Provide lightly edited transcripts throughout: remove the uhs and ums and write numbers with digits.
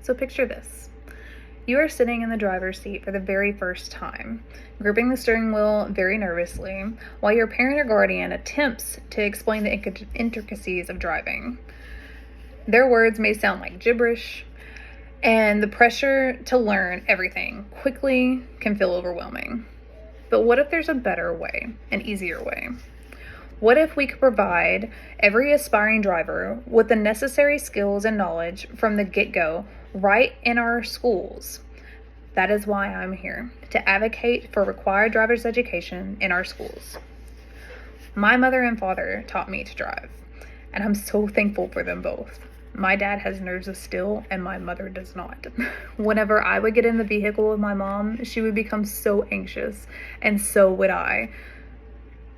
So picture this. You are sitting in the driver's seat for the very first time, gripping the steering wheel very nervously, while your parent or guardian attempts to explain the intricacies of driving. Their words may sound like gibberish, and the pressure to learn everything quickly can feel overwhelming. But what if there's a better way, an easier way? What if we could provide every aspiring driver with the necessary skills and knowledge from the get-go right in our schools? That is why I'm here, to advocate for required driver's education in our schools. My mother and father taught me to drive, and I'm so thankful for them both. My dad has nerves of steel, and my mother does not. Whenever I would get in the vehicle with my mom, she would become so anxious, and so would I.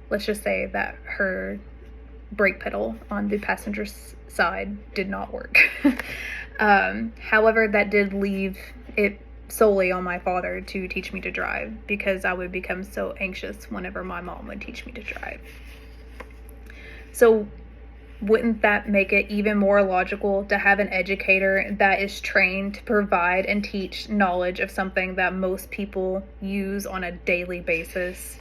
Let's just say that her brake pedal on the passenger side did not work. However, that did leave it solely on my father to teach me to drive, because I would become so anxious whenever my mom would teach me to drive. So wouldn't that make it even more logical to have an educator that is trained to provide and teach knowledge of something that most people use on a daily basis?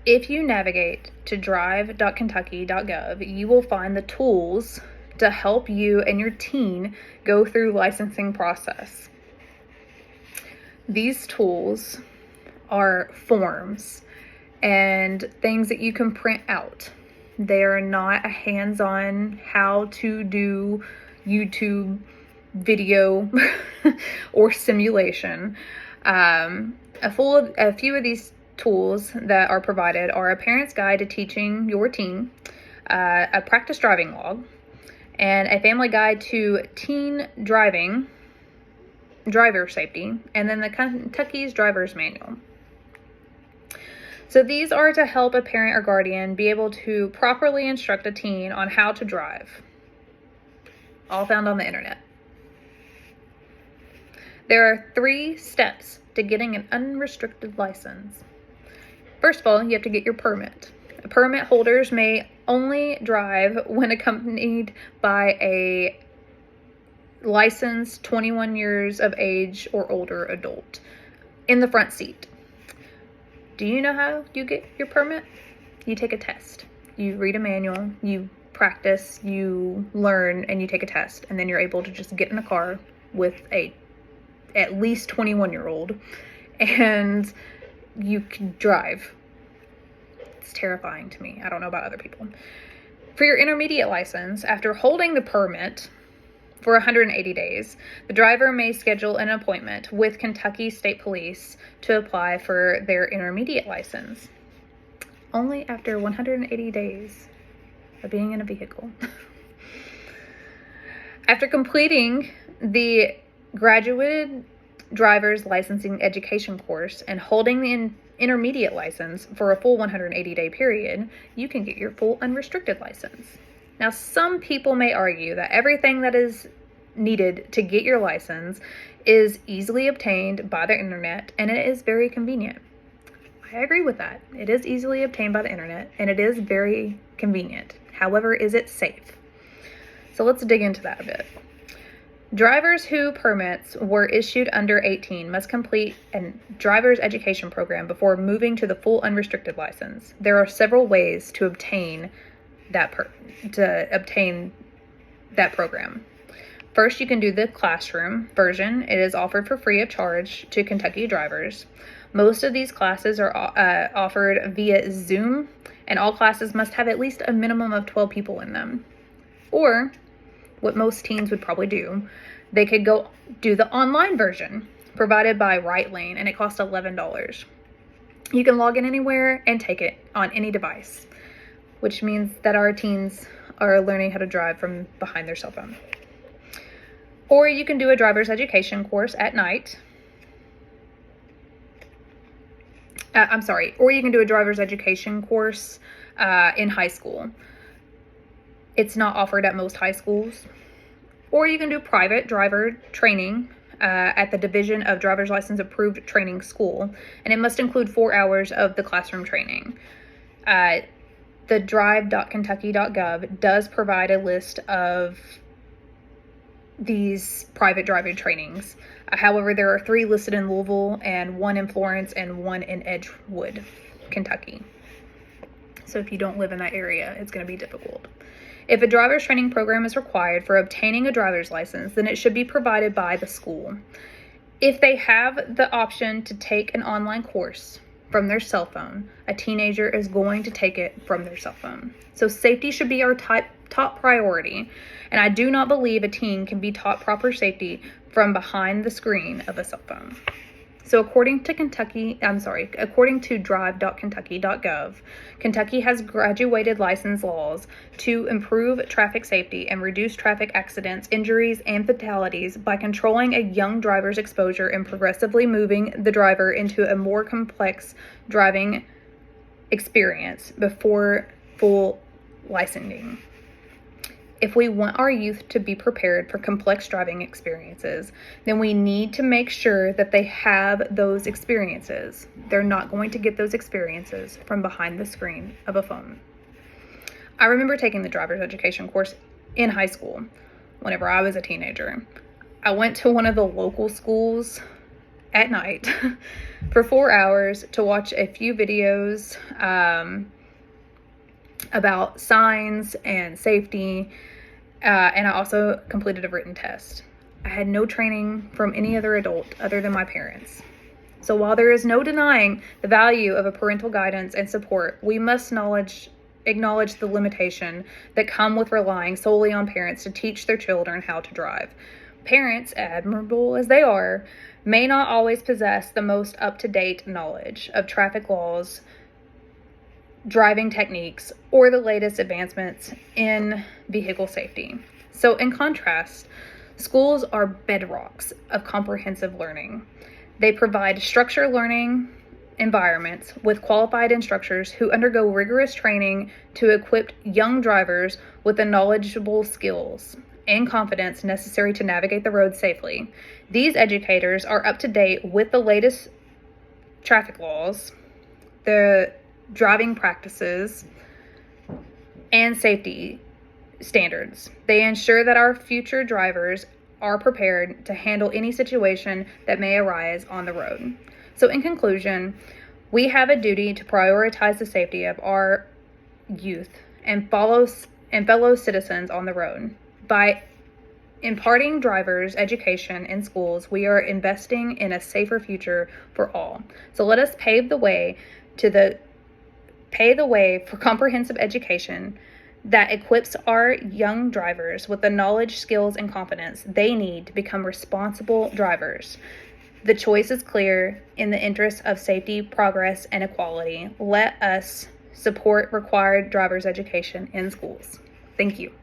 If you navigate to drive.kentucky.gov, you will find the tools to help you and your teen go through licensing process. These tools are forms and things that you can print out. They are not a hands-on how to do YouTube video or simulation. A few of these tools that are provided are a parent's guide to teaching your teen, a practice driving log, and a family guide to teen driver safety, and then the Kentucky's driver's manual. So these are to help a parent or guardian be able to properly instruct a teen on how to drive, all found on the internet. There are 3 steps to getting an unrestricted license. First of all, you have to get your permit. Permit holders may only drive when accompanied by a licensed 21 years of age or older adult in the front seat. Do you know how you get your permit? You take a test. You read a manual, you practice, you learn, and you take a test. And then you're able to just get in a car with a at least 21-year-old and you can drive. It's terrifying to me. I don't know about other people. For your intermediate license, after holding the permit for 180 days, the driver may schedule an appointment with Kentucky State Police to apply for their intermediate license. Only after 180 days of being in a vehicle. After completing the graduated driver's licensing education course and holding the intermediate license for a full 180-day period, you can get your full unrestricted license. Now, some people may argue that everything that is needed to get your license is easily obtained by the internet, and it is very convenient. I agree with that. It is easily obtained by the internet, and it is very convenient. However, is it safe? So let's dig into that a bit. Drivers whose permits were issued under 18 must complete a driver's education program before moving to the full unrestricted license. There are several ways to obtain that program. First, you can do the classroom version. It is offered for free of charge to Kentucky drivers. Most of these classes are offered via Zoom, and all classes must have at least a minimum of 12 people in them. Or, what most teens would probably do, they could go do the online version provided by Right Lane, and it costs $11. You can log in anywhere and take it on any device, which means that our teens are learning how to drive from behind their cell phone. Or you can do a driver's education course at night. Or you can do a driver's education course in high school. It's not offered at most high schools. Or you can do private driver training at the Division of Driver's License Approved Training School, and it must include 4 hours of the classroom training. The drive.kentucky.gov does provide a list of these private driving trainings. However, there are 3 listed in Louisville and 1 in Florence and 1 in Edgewood, Kentucky. So if you don't live in that area, it's going to be difficult. If a driver's training program is required for obtaining a driver's license, then it should be provided by the school. If they have the option to take an online course from their cell phone, a teenager is going to take it from their cell phone. So safety should be our top priority, and I do not believe a teen can be taught proper safety from behind the screen of a cell phone. So according to drive.kentucky.gov, Kentucky has graduated license laws to improve traffic safety and reduce traffic accidents, injuries, and fatalities by controlling a young driver's exposure and progressively moving the driver into a more complex driving experience before full licensing. If we want our youth to be prepared for complex driving experiences, then we need to make sure that they have those experiences. They're not going to get those experiences from behind the screen of a phone. I remember taking the driver's education course in high school whenever I was a teenager. I went to one of the local schools at night for 4 hours to watch a few videos about signs and safety, and I also completed a written test. I had no training from any other adult other than my parents. So while there is no denying the value of a parental guidance and support, we must acknowledge the limitation that come with relying solely on parents to teach their children how to drive. Parents, admirable as they are, may not always possess the most up-to-date knowledge of traffic laws, driving techniques, or the latest advancements in vehicle safety. So in contrast, schools are bedrocks of comprehensive learning. They provide structured learning environments with qualified instructors who undergo rigorous training to equip young drivers with the knowledgeable skills and confidence necessary to navigate the road safely. These educators are up to date with the latest traffic laws, the driving practices, and safety standards. They ensure that our future drivers are prepared to handle any situation that may arise on the road. So in conclusion, we have a duty to prioritize the safety of our youth and fellow citizens on the road. By imparting drivers education in schools, we are investing in a safer future for all. So let us pave the way for comprehensive education that equips our young drivers with the knowledge, skills, and confidence they need to become responsible drivers. The choice is clear. In the interest of safety, progress, and equality, let us support required driver's education in schools. Thank you.